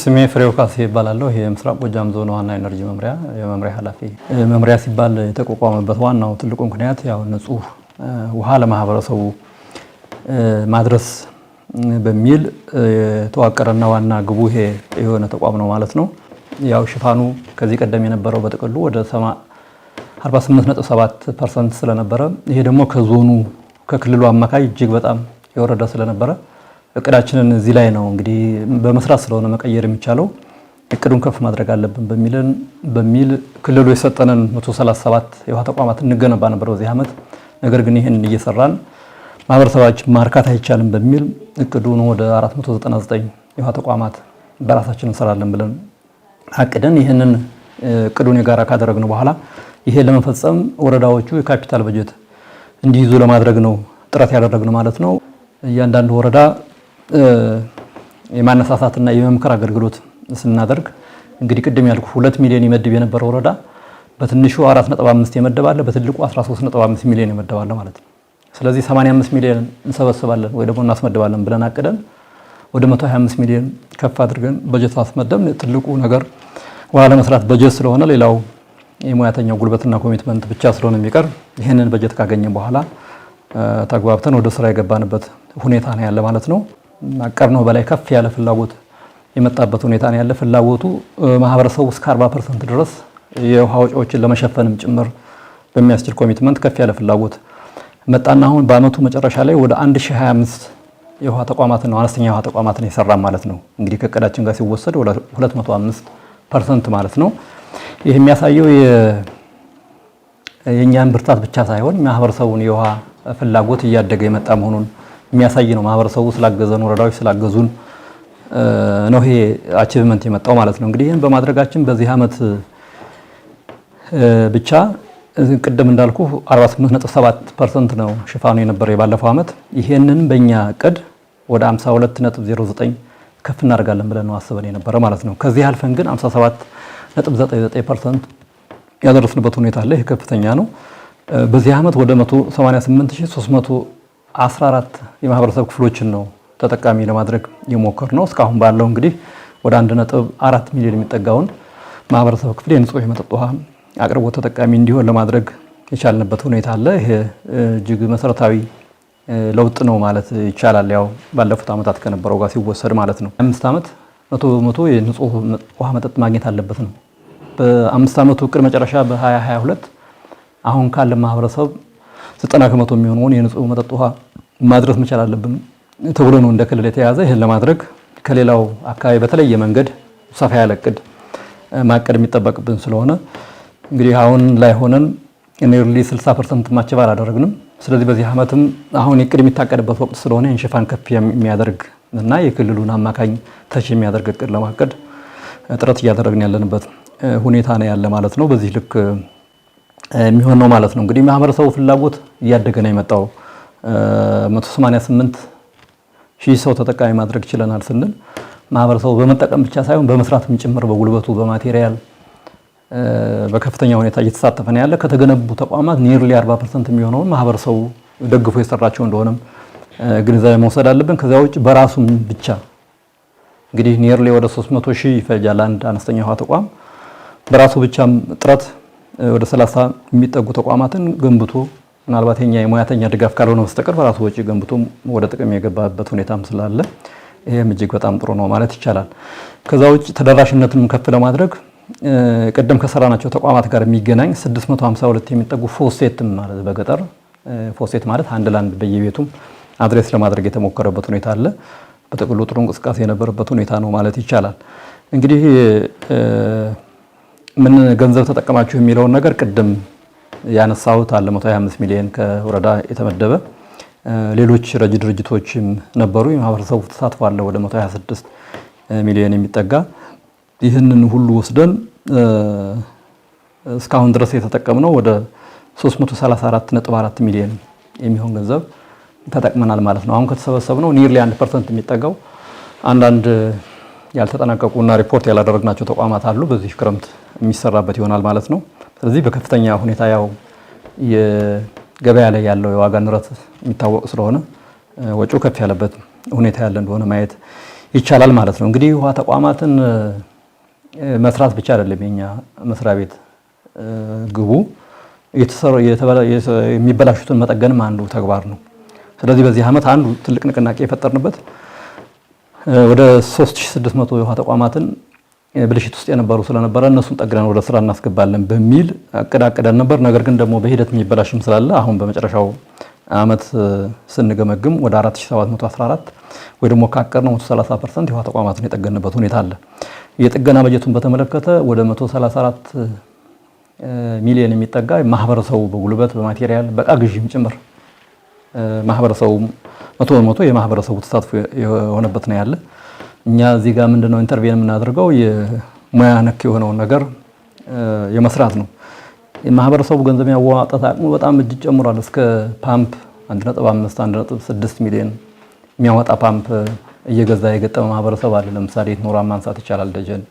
ስሜ ፍሬው ካሴ ይባላለሁ። የምስራቅ ጎጃም ዞን ዋና ኢነርጂ የመምሪያ ኃላፊ። መምሪያ ሲባል የተቋቋመበት ዋናው ትልቁ ምክንያት ያው ንጹህ ውሃ ለማህበረሰቡ ማድረስ በሚል የተዋቀረና ዋና ግቡ ይሄ የሆነ ተቋም ነው ማለት ነው። ያው ሽፋኑ ከዚህ ቀደም የነበረው በጥቅሉ ወደ 48.7% ስለነበረ ይሄ ደግሞ ከዞኑ ከክልሉ አማካይ እጅግ በጣም የወረደ ስለነበረ እቅዳችንን እዚህ ላይ ነው እንግዲህ በመስራት ስለሆነ መቀየር የሚቻለው እቅዱን ከፍ ማድረግ አለብን በሚል ክልሉ የሰጠንን 137 የውሃ ተቋማት እንገነባ ነበር በዚህ ዓመት። ነገር ግን ይሄን እየሰራን ማህበረሰባችን ማርካት አይቻልም በሚል እቅዱን ወደ 499 የውሃ ተቋማት በራሳችን እንሰራለን ብለን አቅደን ይሄንን እቅዱን የጋራ ካደረግን በኋላ ይሄ ለመፈጸም ወረዳዎቹ የካፒታል በጀት እንዲይዙ ለማድረግ ነው ጥረት ያደረግነው ማለት ነው። እያንዳንዱ ወረዳ የማነሳሳትና የመምከር አገልግሎት ስናደርግ እንግዲህ ቅድም ያልኩ 2 ሚሊዮን ይመድብ የነበረው ወረዳ በትንሹ 4.5 ይመደባል፣ በትልቁ 13.5 ሚሊዮን ይመደባል ማለት ነው። ስለዚህ 85 ሚሊዮን እንሰበስባለን ወይ ደግሞ እናስመድባለን ብለን አቅደን ወደ 125 ሚሊዮን ከፍ አድርገን በጀት አስመደብን። ትልቁ ነገር ውሃ ለመስራት በጀት ስለሆነ ሌላው የሙያተኛው ጉልበትና ኮሚትመንት ብቻ ስለሆነ የሚቀር ይሄንን በጀት ካገኘን በኋላ ተግባብተን ወደ ስራ የገባንበት ሁኔታ ነው ያለ ማለት ነው። አቀርነው በላይ ከፍ ያለ ፍላጎት የመጣበት ሁኔታ ነው ያለ። ፍላጎቱ ማህበረሰቡ እስከ 40% ድረስ የውሃ ወጪዎችን ለመሸፈንም ጭምር በሚያስችል ኮሚትመንት ከፍ ያለ ፍላጎት መጣና አሁን በአመቱ መጨረሻ ላይ ወደ 1025 የውሃ ተቋማትን ነው አነስተኛ የውሃ ተቋማትን የሰራን ማለት ነው። እንግዲህ ከቀዳችን ጋር ሲወሰድ ወደ 205% ማለት ነው። ይሄ የሚያሳየው የኛን ብርታት ብቻ ሳይሆን ማህበረሰቡን የውሃ ፍላጎት እያደገ የመጣ መሆኑን የሚያሳይ ነው። ማህበረሰቡ ስላገዘን ወረዳዎች ስላገዙን ነው ይሄ አቺቭመንት የመጣው ማለት ነው። እንግዲህ ይሄን በማድረጋችን በዚህ አመት ብቻ ቅድም እንዳልኩ 48.7% ነው ሽፋኑ የነበረ የባለፈው አመት። ይሄንን በእኛ እቅድ ወደ 52.09 ከፍ እናደርጋለን ብለን ነው አስበን የነበረ ማለት ነው። ከዚህ አልፈን ግን 57.99% ያደረስንበት ሁኔታ አለ። ይሄ ከፍተኛ ነው። በዚህ አመት ወደ 188314 የማህበረሰብ ክፍሎችን ነው ተጠቃሚ ለማድረግ የሞከርነው። እስካሁን ባለው እንግዲህ ወደ 1.4 ሚሊዮን የሚጠጋውን ማህበረሰብ ክፍል የንጹህ የመጠጥ ውሃ አቅርቦት ተጠቃሚ እንዲሆን ለማድረግ የቻልንበት ሁኔታ አለ። ይሄ እጅግ መሰረታዊ ለውጥ ነው ማለት ይቻላል። ያው ባለፉት አመታት ከነበረው ጋር ሲወሰድ ማለት ነው። 5 አመት 100% የንጹህ ውሃ መጠጥ ማግኘት አለበት ነው። በ5 አመቱ እቅድ መጨረሻ በ2022 አሁን ካለ ማህበረሰብ 90% የሚሆነውን የንጹህ መጠጥ ውሃ ማድረስ መቻል አለብን ተብሎ ነው እንደ ክልል የተያዘ። ይሄን ለማድረግ ከሌላው አካባቢ በተለየ መንገድ ሰፋ ያለ እቅድ ማቀድ የሚጠበቅብን ስለሆነ እንግዲህ አሁን ላይ ሆነን ኔርሊ 60% ማቸብ አላደረግንም። ስለዚህ በዚህ አመትም አሁን እቅድ የሚታቀድበት ወቅት ስለሆነ ይህን ሽፋን ከፍ የሚያደርግ እና የክልሉን አማካኝ ተች የሚያደርግ እቅድ ለማቀድ ጥረት እያደረግን ያለንበት ሁኔታ ነው ያለ ማለት ነው። በዚህ ልክ የሚሆን ነው ማለት ነው። እንግዲህ ማህበረሰቡ ፍላጎት እያደገ ነው የመጣው። 188 ሺህ ሰው ተጠቃሚ ማድረግ ይችላል ስንል ማህበረሰቡ በመጠቀም ብቻ ሳይሆን በመስራትም ጭምር በጉልበቱ በማቴሪያል በከፍተኛ ሁኔታ እየተሳተፈ ነው ያለ። ከተገነቡ ተቋማት ኒርሊ 40% የሚሆነውን ማህበረሰቡ ደግፎ የሰራቸው እንደሆነም ግንዛቤ መውሰድ አለብን። ከዛ ውጭ በራሱም ብቻ እንግዲህ ኒርሊ ወደ 300 ሺህ ይፈጃል አንድ አነስተኛ ውሃ ተቋም። በራሱ ብቻም ጥረት ወደ 30 የሚጠጉ ተቋማትን ገንብቶ ምናልባት የኛ የሙያተኛ ድጋፍ ካልሆነ በስተቀር በራሱ ወጪ ገንብቶ ወደ ጥቅም የገባበት ሁኔታም ስላለ ይሄም እጅግ በጣም ጥሩ ነው ማለት ይቻላል። ከዛ ውጭ ተደራሽነትንም ከፍ ለማድረግ ቀደም ከሰራናቸው ተቋማት ጋር የሚገናኝ 652 የሚጠጉ ፎሴት ማለት በገጠር ፎሴት ማለት አንድ ላንድ በየቤቱም አድሬስ ለማድረግ የተሞከረበት ሁኔታ አለ። በጥቅሉ ጥሩ እንቅስቃሴ የነበረበት ሁኔታ ነው ማለት ይቻላል። እንግዲህ ምን ገንዘብ ተጠቀማችሁ የሚለውን ነገር ቅድም ያነሳሁት አለ 125 ሚሊዮን ከወረዳ የተመደበ ሌሎች ረጅ ድርጅቶችም ነበሩ። የማህበረሰቡ ተሳትፎ አለ ወደ 126 ሚሊዮን የሚጠጋ። ይህንን ሁሉ ወስደን እስካሁን ድረስ የተጠቀምነው ወደ 334.4 ሚሊዮን የሚሆን ገንዘብ ተጠቅመናል ማለት ነው። አሁን ከተሰበሰብነው ኒርሊ 1% የሚጠጋው አንዳንድ ያልተጠናቀቁና ሪፖርት ያላደረግናቸው ተቋማት አሉ። በዚህ ክረምት የሚሰራበት ይሆናል ማለት ነው። ስለዚህ በከፍተኛ ሁኔታ ያው የገበያ ላይ ያለው የዋጋ ንረት የሚታወቅ ስለሆነ ወጪው ከፍ ያለበት ሁኔታ ያለ እንደሆነ ማየት ይቻላል ማለት ነው። እንግዲህ ውሃ ተቋማትን መስራት ብቻ አይደለም የኛ መስሪያ ቤት ግቡ የሚበላሹትን መጠገንም አንዱ ተግባር ነው። ስለዚህ በዚህ ዓመት አንዱ ትልቅ ንቅናቄ የፈጠርንበት ወደ 3600 የውሃ ተቋማትን ብልሽት ውስጥ የነበሩ ስለነበረ እነሱን ጠግነን ወደ ስራ እናስገባለን በሚል አቅደን ነበር። ነገር ግን ደግሞ በሂደት የሚበላሽም ስላለ አሁን በመጨረሻው ዓመት ስንገመግም ወደ 4714 ወይ ደግሞ ካቀድነው 130% የውሃ ተቋማትን የጠገንበት ሁኔታ አለ። የጥገና በጀቱን በተመለከተ ወደ 134 ሚሊዮን የሚጠጋ ማህበረሰቡ በጉልበት በማቴሪያል በቃ ግዥም ጭምር ማህበረሰቡ 100% የማህበረሰቡ ተሳትፎ የሆነበት ነው ያለ። እኛ እዚህ ጋር ምንድነው ኢንተርቪን የምናደርገው የሙያ ነክ የሆነውን ነገር የመስራት ነው። የማህበረሰቡ ገንዘብ ያዋጣት አቅሙ በጣም እጅግ ጨምሯል። እስከ ፓምፕ 1.5 1.6 ሚሊዮን የሚያወጣ ፓምፕ እየገዛ የገጠመ ማህበረሰብ አለ። ለምሳሌ ኖራን ማንሳት ይቻላል፣ ደጀን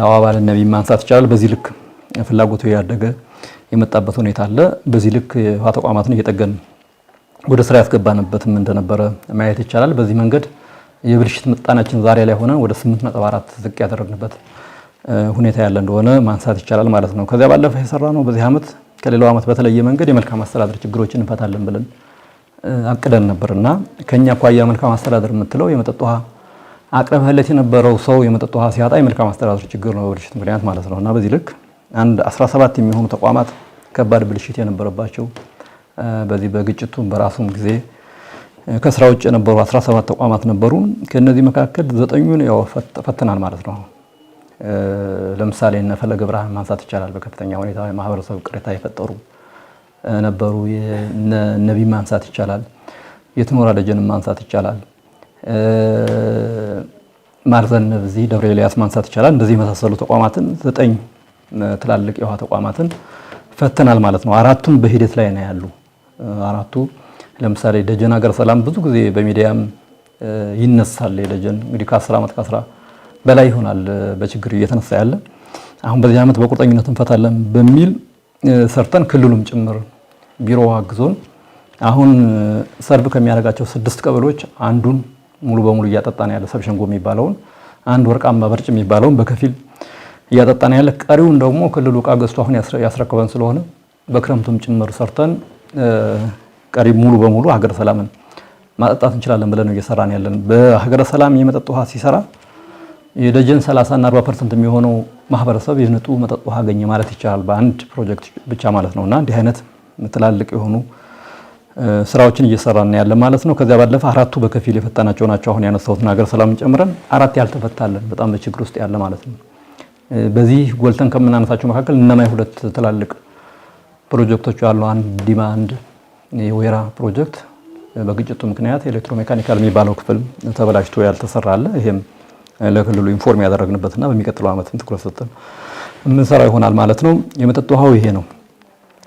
አዋባል ነቢ ማንሳት ይቻላል። በዚህ ልክ ፍላጎቱ ያደገ የመጣበት ሁኔታ አለ። በዚህ ልክ የውሃ ተቋማትን እየጠገን ወደ ስራ ያስገባንበትም እንደነበረ ማየት ይቻላል። በዚህ መንገድ የብልሽት ምጣናችን ዛሬ ላይ ሆነ ወደ 8.4 ዝቅ ያደረግንበት ሁኔታ ያለ እንደሆነ ማንሳት ይቻላል ማለት ነው። ከዚያ ባለፈ የሰራ ነው በዚህ ዓመት ከሌላው ዓመት በተለየ መንገድ የመልካም አስተዳደር ችግሮችን እንፈታለን ብለን አቅደን ነበርና ከኛ አኳያ መልካም አስተዳደር የምትለው የመጠጥ ውሃ አቅርበህለት የነበረው ሰው የመጠጥ ውሃ ሲያጣ የመልካም አስተዳደር ችግር ነው በብልሽት ምክንያት ማለት ነውና በዚህ ልክ አንድ 17 የሚሆኑ ተቋማት ከባድ ብልሽት የነበረባቸው በዚህ በግጭቱም በራሱም ጊዜ ከስራ ውጭ የነበሩ 17 ተቋማት ነበሩ። ከነዚህ መካከል 9ኙን ያው ፈተናል ማለት ነው። ለምሳሌ እነ ፈለገ ብርሃን ማንሳት ይቻላል። በከፍተኛ ሁኔታ የማህበረሰብ ቅሬታ የፈጠሩ ነበሩ። ነቢ ማንሳት ይቻላል። የትኖራ ደጀን ማንሳት ይቻላል። ማርዘን እዚህ ደብረ ኤልያስ ማንሳት ይቻላል። እንደዚህ የመሳሰሉ ተቋማትን 9 ትላልቅ የውሃ ተቋማትን ፈተናል ማለት ነው። 4ቱም በሂደት ላይ ነው ያሉ። 4ቱ ለምሳሌ ደጀን ሀገረ ሰላም ብዙ ጊዜ በሚዲያም ይነሳል። የደጀን እንግዲህ ከ10 ዓመት ከ10 በላይ ይሆናል በችግር እየተነሳ ያለ። አሁን በዚህ ዓመት በቁርጠኝነት እንፈታለን በሚል ሰርተን ክልሉም ጭምር ቢሮ አግዞን አሁን ሰርቭ ከሚያደርጋቸው 6 ቀበሌዎች አንዱን ሙሉ በሙሉ እያጠጣን ያለ ሰብሸንጎ የሚባለውን አንድ ወርቃማ በርጭ የሚባለውን በከፊል እያጠጣን ያለ፣ ቀሪውን ደግሞ ክልሉ ዕቃ ገዝቶ አሁን ያስረከበን ስለሆነ በክረምቱም ጭምር ሰርተን ቀሪ ሙሉ በሙሉ ሀገረ ሰላምን ማጠጣት እንችላለን ብለን ነው እየሰራን ያለን። በሀገረ ሰላም የመጠጥ ውሃ ሲሰራ የደጀን 30 እና 40% የሚሆነው ማህበረሰብ የንጹህ መጠጥ ውሃ አገኘ ማለት ይቻላል በአንድ ፕሮጀክት ብቻ ማለት ነውና እንዲህ አይነት ትላልቅ የሆኑ ስራዎችን እየሰራን ያለን ማለት ነው። ከዚያ ባለፈ 4ቱ በከፊል የፈታናቸው ናቸው። አሁን ያነሳሁትን ሀገረ ሰላምን ጨምረን 4 ያልተፈታለን በጣም በችግር ውስጥ ያለ ማለት ነው። በዚህ ጎልተን ከምናነሳቸው መካከል እነማይ 2 ትላልቅ ፕሮጀክቶች አሉ። አንድ ዲማ አንድ የወይራ ፕሮጀክት በግጭቱ ምክንያት ኤሌክትሮሜካኒካል የሚባለው ክፍል ተበላሽቶ ያልተሰራ አለ። ይሄም ለክልሉ ኢንፎርም ያደረግንበትና በሚቀጥለው ዓመት ትኩረት ሰጥተን የምንሰራው ይሆናል ማለት ነው። የመጠጥ ውሃው ይሄ ነው።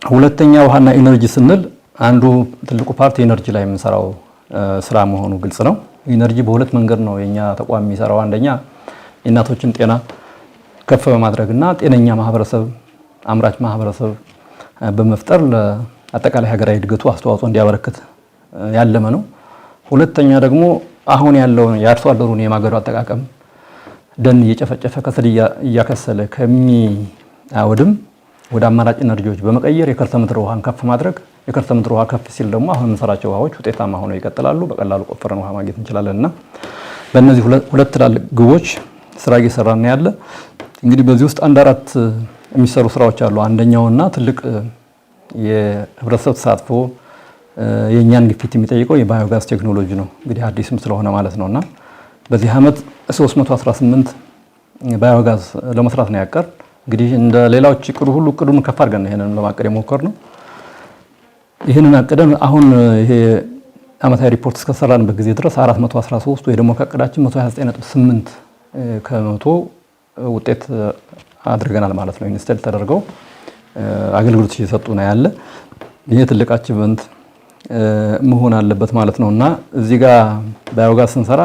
ሁለተኛ ውሃና ኢነርጂ ስንል አንዱ ትልቁ ፓርት ኢነርጂ ላይ የምንሰራው ስራ መሆኑ ግልጽ ነው። ኢነርጂ በሁለት መንገድ ነው የኛ ተቋም የሚሰራው። አንደኛ የእናቶችን ጤና ከፍ በማድረግና ጤነኛ ማህበረሰብ አምራች ማህበረሰብ በመፍጠር ለአጠቃላይ ሀገራዊ እድገቱ አስተዋጽኦ እንዲያበረክት ያለመ ነው። ሁለተኛ ደግሞ አሁን ያለውን የአርሶ አደሩን የማገዶ አጠቃቀም ደን እየጨፈጨፈ ከስል እያከሰለ ከሚያወድም ወደ አማራጭ ኢነርጂዎች በመቀየር የከርሰ ምድር ውሃን ከፍ ማድረግ። የከርሰ ምድር ውሃ ከፍ ሲል ደግሞ አሁን የምንሰራቸው ውሃዎች ውጤታማ ሆነው ይቀጥላሉ። በቀላሉ ቆፍረን ውሃ ማግኘት እንችላለንና በእነዚህ ሁለት ትላልቅ ግቦች ስራ እየሰራን ያለ። እንግዲህ በዚህ ውስጥ 4 የሚሰሩ ስራዎች አሉ። አንደኛውና ትልቅ የህብረተሰብ ተሳትፎ የኛን ግፊት የሚጠይቀው የባዮጋዝ ቴክኖሎጂ ነው። እንግዲህ አዲስም ስለሆነ ማለት ነውና በዚህ ዓመት 318 ባዮጋዝ ለመስራት ነው ያቀር። እንግዲህ እንደ ሌላዎች እቅዱ ሁሉ እቅዱን ከፍ አድርገን ነው ይሄንን ለማቀድ የሞከርነው። ይሄንን አቅደን አሁን ይሄ ዓመታዊ ሪፖርት እስከሰራንበት ጊዜ ድረስ 413 ወይ ደግሞ ከእቅዳችን 129.8 ከመቶ ውጤት አድርገናል ማለት ነው። ኢንስቴል ተደርገው አገልግሎት እየሰጡ ነው ያለ። ይሄ ትልቅ አቺቭመንት መሆን አለበት ማለት ነውና እዚህ ጋር ባዮጋዝ ስንሰራ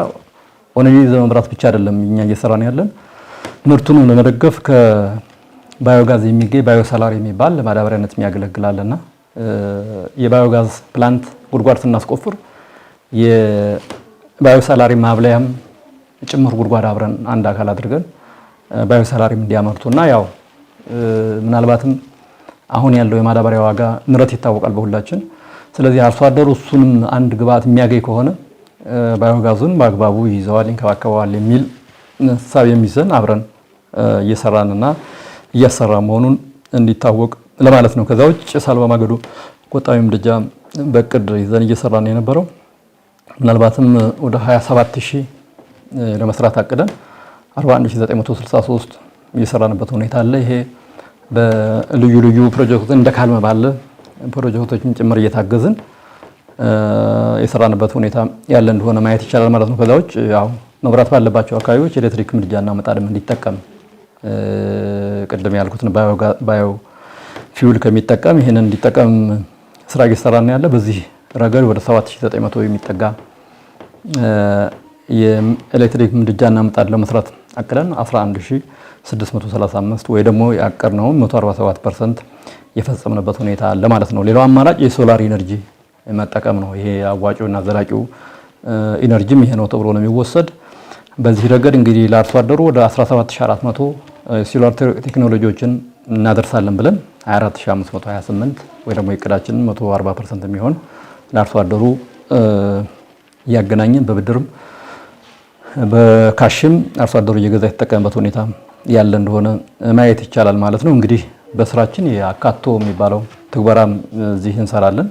ኦነጂ ዘመብራት ብቻ አይደለም እኛ እየሰራን ያለን። ምርቱን ለመደገፍ ከባዮጋዝ የሚገኝ ባዮሳላሪ የሚባል ለማዳበሪያነት የሚያገለግላልና የባዮጋዝ ፕላንት ጉድጓድ ስናስቆፍር የባዮሳላሪ ማብለያም ጭምር ጉድጓድ አብረን አንድ አካል አድርገን ባዮሰላሪም እንዲያመርቱና ያው ምናልባትም አሁን ያለው የማዳበሪያ ዋጋ ንረት ይታወቃል በሁላችን። ስለዚህ አርሶ አደሩ እሱንም አንድ ግብዓት የሚያገኝ ከሆነ ባዮጋዙን በአግባቡ ይይዘዋል፣ ይንከባከበዋል የሚል ሀሳብ የሚዘን አብረን እየሰራንና እያሰራ መሆኑን እንዲታወቅ ለማለት ነው። ከዛ ውጭ ጭስ አልባ ማገዶ ቆጣቢ ምድጃ በቅድ ይዘን እየሰራን የነበረው ምናልባትም ወደ 27000 ለመስራት አቅደን 41963 እየሰራንበት ሁኔታ አለ። ይሄ በልዩ ልዩ ፕሮጀክቶች እንደ ካልመ ባለ ፕሮጀክቶችን ጭምር እየታገዝን የሰራንበት ሁኔታ ያለ እንደሆነ ማየት ይቻላል ማለት ነው። ከዛ ውጭ ያው መብራት ባለባቸው አካባቢዎች ኤሌክትሪክ ምድጃና ምጣድም እንዲጠቀም ቅድም ያልኩትን ባዮ ፊውል ከሚጠቀም ይሄንን እንዲጠቀም ስራ እየሰራን ያለ። በዚህ ረገድ ወደ 7900 የሚጠጋ የኤሌክትሪክ ምድጃና ምጣድ ለመስራት አቅደን 11635 ወይ ደግሞ ያቀርነው 147% የፈጸምንበት ሁኔታ አለ ማለት ነው። ሌላው አማራጭ የሶላር ኢነርጂ መጠቀም ነው። ይሄ አዋጭውና ዘላቂው ኢነርጂም ይሄ ነው ተብሎ ነው የሚወሰድ። በዚህ ረገድ እንግዲህ ለአርሶ አደሩ ወደ 17400 ሶላር ቴክኖሎጂዎችን እናደርሳለን ብለን 24528 ወይ ደግሞ እቅዳችን 140% የሚሆን ለአርሶ አደሩ እያገናኘን በብድርም በካሽም አርሶ አደሩ እየገዛ የተጠቀመበት ሁኔታ ያለ እንደሆነ ማየት ይቻላል ማለት ነው። እንግዲህ በስራችን የአካቶ የሚባለው ትግበራም እዚህ እንሰራለን።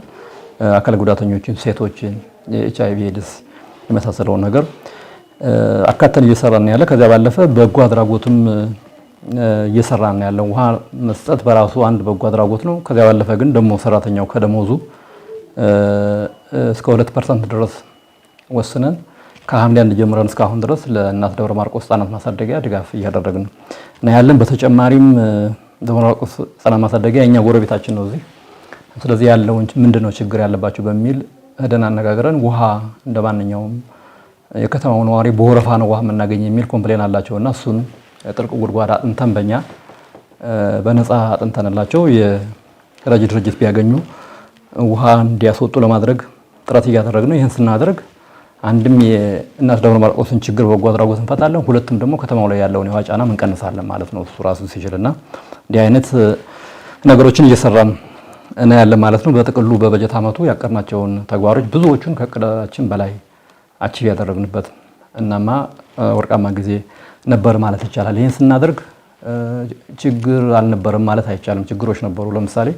አካል ጉዳተኞችን፣ ሴቶችን፣ የኤችአይቪ ኤድስ የመሳሰለውን ነገር አካተን እየሰራን ያለ። ከዚያ ባለፈ በጎ አድራጎትም እየሰራን ያለው ውሃ መስጠት በራሱ አንድ በጎ አድራጎት ነው። ከዚያ ባለፈ ግን ደግሞ ሰራተኛው ከደሞዙ እስከ 2% ድረስ ወስነን ከሐምሌ 1 ጀምረን እስካሁን ድረስ ለእናት ደብረ ማርቆስ ህጻናት ማሳደጊያ ድጋፍ እያደረግን ነው ያለን። በተጨማሪም ደብረ ማርቆስ ህጻናት ማሳደጊያ የኛ ጎረቤታችን ነው እዚህ። ስለዚህ ያለውን ምንድነው ችግር ያለባቸው በሚል ሄደን አነጋግረን ውሃ እንደማንኛውም የከተማው ነዋሪ በወረፋ ነው ውሃ የምናገኝ የሚል ኮምፕሌን አላቸውና እሱን ጥልቅ ጉድጓድ አጥንተን በእኛ በነፃ አጥንተንላቸው የረጅ ድርጅት ቢያገኙ ውሃ እንዲያስወጡ ለማድረግ ጥረት እያደረግን ነው። ይህን ስናደርግ አንድም የእናት ደብረ ማርቆስን ችግር በጎ አድራጎት እንፈታለን፣ ሁለቱም ደግሞ ከተማው ላይ ያለውን የውሃ ጫና እንቀንሳለን ማለት ነው። እሱ ራሱ ሲችልና እንዲህ አይነት ነገሮችን እየሰራን እና ያለ ማለት ነው። በጥቅሉ በበጀት ዓመቱ ያቀርናቸውን ተግባሮች ብዙዎቹን ከእቅዳችን በላይ አቺቭ ያደረግንበት እናማ ወርቃማ ጊዜ ነበር ማለት ይቻላል። ይህን ስናደርግ ችግር አልነበረም ማለት አይቻልም። ችግሮች ነበሩ። ለምሳሌ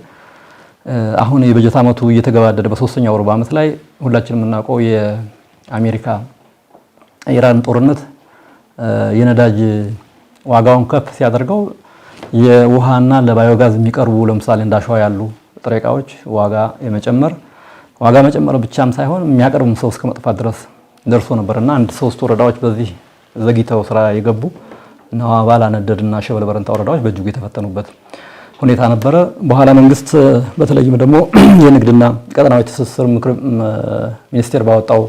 አሁን የበጀት ዓመቱ እየተገባደደ በ3ኛው ሩብ ዓመት ላይ ሁላችንም የምናውቀው የአሜሪካ ኢራን ጦርነት የነዳጅ ዋጋውን ከፍ ሲያደርገው የውሃና ለባዮጋዝ የሚቀርቡ ለምሳሌ እንዳሸዋ ያሉ ጥሬ ዕቃዎች ዋጋ መጨመር ብቻም ሳይሆን የሚያቀርብም ሰው እስከ መጥፋት ድረስ ደርሶ ነበርና አንድ 3 ወረዳዎች በዚህ ዘግይተው ስራ የገቡ እና ባላ ነደድና ሸበል በረንታ ወረዳዎች በእጅጉ የተፈተኑበት ሁኔታ ነበረ። በኋላ መንግስት በተለይም ደግሞ የንግድና ቀጠናዊ ትስስር ሚኒስቴር ባወጣው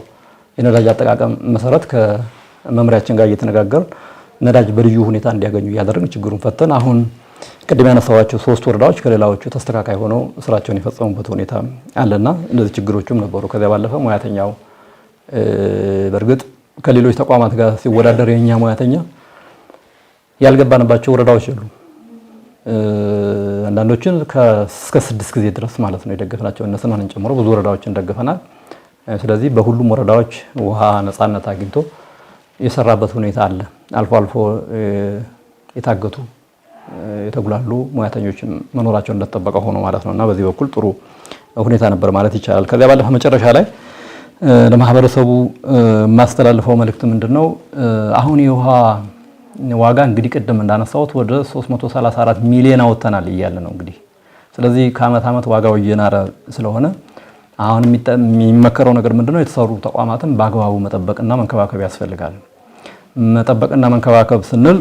የነዳጅ አጠቃቀም መሰረት ከመምሪያችን ጋር እየተነጋገርን ነዳጅ በልዩ ሁኔታ እንዲያገኙ እያደረግን ችግሩን ፈተን አሁን ቅድም ያነሳዋቸው 3 ወረዳዎች ከሌላዎቹ ተስተካካይ ሆነው ስራቸውን የፈጸሙበት ሁኔታ አለና እንደዚህ ችግሮችም ነበሩ። ከዚያ ባለፈ ሙያተኛው በእርግጥ ከሌሎች ተቋማት ጋር ሲወዳደር የኛ ሙያተኛ ያልገባንባቸው ወረዳዎች አሉ። አንዳንዶችን እስከ 6 ጊዜ ድረስ ማለት ነው የደገፍናቸው እነሱን ጨምሮ ብዙ ወረዳዎችን ደግፈናል። ስለዚህ በሁሉም ወረዳዎች ውሃ ነፃነት አግኝቶ የሰራበት ሁኔታ አለ። አልፎ አልፎ የታገቱ የተጉላሉ ሙያተኞች መኖራቸው እንደተጠበቀ ሆኖ ማለት ነውና በዚህ በኩል ጥሩ ሁኔታ ነበር ማለት ይቻላል። ከዚያ ባለፈ መጨረሻ ላይ ለማህበረሰቡ ማስተላለፈው መልእክት ምንድነው? አሁን የውሃ ዋጋ እንግዲህ ቅድም እንዳነሳሁት ወደ 334 ሚሊዮን አወጣናል እያለ ነው እንግዲህ። ስለዚህ ከአመት ዓመት ዋጋው እየናረ ስለሆነ አሁን የሚመከረው ነገር ምንድነው? የተሰሩ ተቋማትን በአግባቡ መጠበቅና መንከባከብ ያስፈልጋል። መጠበቅና መንከባከብ ስንል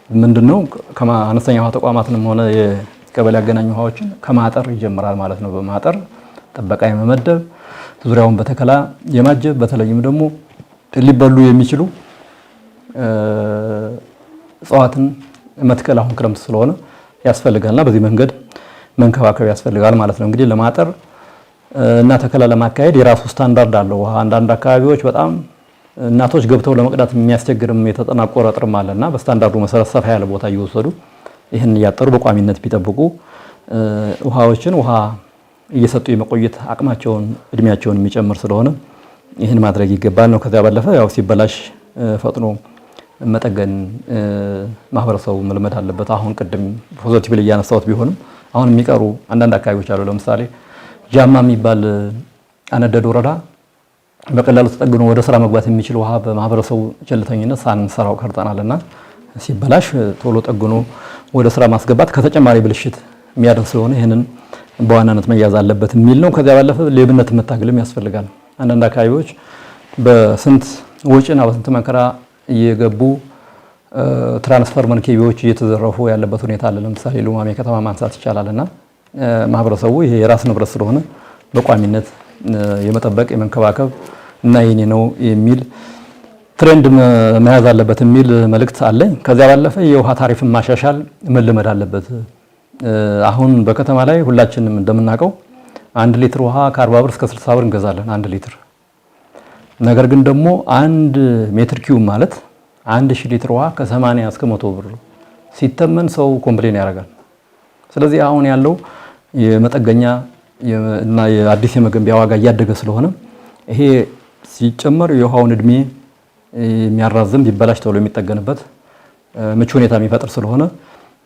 ምንድነው? ከአነስተኛ ውሃ ተቋማትንም ሆነ የቀበሌ አገናኝ ውሃዎችን ከማጠር ይጀምራል ማለት ነው። በማጠር ጥበቃ የመመደብ ዙሪያውን በተከላ የማጀብ በተለይም ደግሞ ሊበሉ የሚችሉ እጽዋትን መትከል አሁን ክረምት ስለሆነ ያስፈልጋልና በዚህ መንገድ መንከባከብ ያስፈልጋል ማለት ነው። እንግዲህ ለማጠር እና ተከላ ለማካሄድ የራሱ ስታንዳርድ አለው። ውሃ አንዳንድ አካባቢዎች በጣም እናቶች ገብተው ለመቅዳት የሚያስቸግርም የተጠናቆረ ጥርም አለና በስታንዳርዱ መሰረት ሰፋ ያለ ቦታ እየወሰዱ ይህን እያጠሩ በቋሚነት ቢጠብቁ ውሃዎችን ውሃ እየሰጡ የመቆየት አቅማቸውን እድሜያቸውን የሚጨምር ስለሆነ ይህን ማድረግ ይገባል ነው። ከዚያ ባለፈ ያው ሲበላሽ ፈጥኖ መጠገን ማህበረሰቡ መልመድ አለበት። አሁን ቅድም ፖዚቲቭሊ እያነሳሁት ቢሆንም አሁን የሚቀሩ አንዳንድ አካባቢዎች አሉ። ለምሳሌ ጃማ የሚባል አነደድ ወረዳ በቀላሉ ተጠግኖ ወደ ስራ መግባት የሚችል ውሃ በማህበረሰቡ ቸልተኝነት ሳንሰራው ቀርጠናልና ሲበላሽ ቶሎ ጠግኖ ወደ ስራ ማስገባት ከተጨማሪ ብልሽት የሚያደርስ ስለሆነ ይህንን በዋናነት መያዝ አለበት የሚል ነው። ከዚያ ባለፈ ሌብነት መታገልም ያስፈልጋል። አንዳንድ አካባቢዎች በስንት ወጪና በስንት መከራ እየገቡ ትራንስፈርመር ኬቢዎች እየተዘረፉ ያለበት ሁኔታ አለ። ለምሳሌ ሉማሜ ከተማ ማንሳት ይቻላልና ማህበረሰቡ ይሄ የራስ ንብረት ስለሆነ በቋሚነት የመጠበቅ የመንከባከብ እና የኔ ነው የሚል ትሬንድ መያዝ አለበት የሚል መልእክት አለኝ። ከዚያ ባለፈ የውሃ ታሪፍን ማሻሻል መለመድ አለበት። አሁን በከተማ ላይ ሁላችንም እንደምናውቀው 1 ሊትር ውሃ ከ40 ብር እስከ 60 ብር እንገዛለን 1 ሊትር። ነገር ግን ደግሞ 1 ሜትር ኪዩብ ማለት 1000 ሊትር ውሃ ከ80 እስከ 100 ብር ሲተመን ሰው ኮምፕሌን ያደርጋል። ስለዚህ አሁን ያለው የመጠገኛ እና የአዲስ የመገንቢያ ዋጋ እያደገ ስለሆነ ይሄ ሲጨመር የውሃውን እድሜ የሚያራዝም ቢበላሽ ተብሎ የሚጠገንበት ምቹ ሁኔታ የሚፈጥር ስለሆነ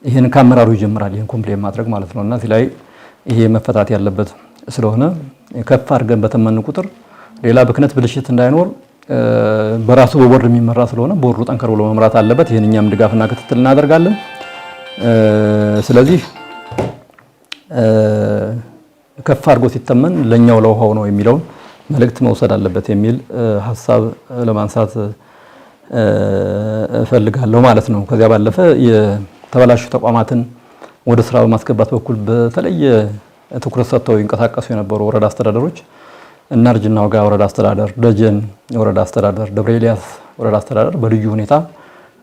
ይሄን ከአመራሩ ይጀምራል። ይሄን ኮምፕሌን ማድረግ ማለት ነውና እዚህ ላይ ይሄ መፈታት ያለበት ስለሆነ ከፍ አድርገን በተመን ቁጥር ሌላ ብክነት ብልሽት እንዳይኖር በራሱ በቦርድ የሚመራ ስለሆነ ቦርዱ ጠንከር ብሎ መምራት አለበት። ይሄን እኛም ድጋፍና ክትትል እናደርጋለን። ስለዚህ ከፍ አድርጎ ሲተመን ለኛው ለውሃው ነው የሚለውን መልእክት መውሰድ አለበት የሚል ሐሳብ ለማንሳት እፈልጋለሁ ማለት ነው። ከዚያ ባለፈ የተበላሹ ተቋማትን ወደ ስራ በማስገባት በኩል በተለየ ትኩረት ሰጥተው ይንቀሳቀሱ የነበሩ ወረዳ አስተዳደሮች እና እርጅና ወጋ ወረዳ አስተዳደር፣ ደጀን ወረዳ አስተዳደር፣ ደብረ ኤልያስ ወረዳ አስተዳደር በልዩ ሁኔታ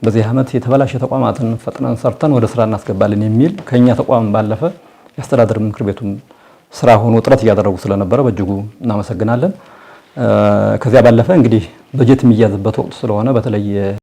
በዚህ ዓመት የተበላሸ ተቋማትን ፈጥነን ሰርተን ወደ ስራ እናስገባለን የሚል ከኛ ተቋም ባለፈ የአስተዳደር ምክር ቤቱም ስራ ሆኖ ጥረት እያደረጉ ስለነበረ በእጅጉ እናመሰግናለን። ከዚያ ባለፈ እንግዲህ በጀት የሚያዝበት ወቅት ስለሆነ በተለይ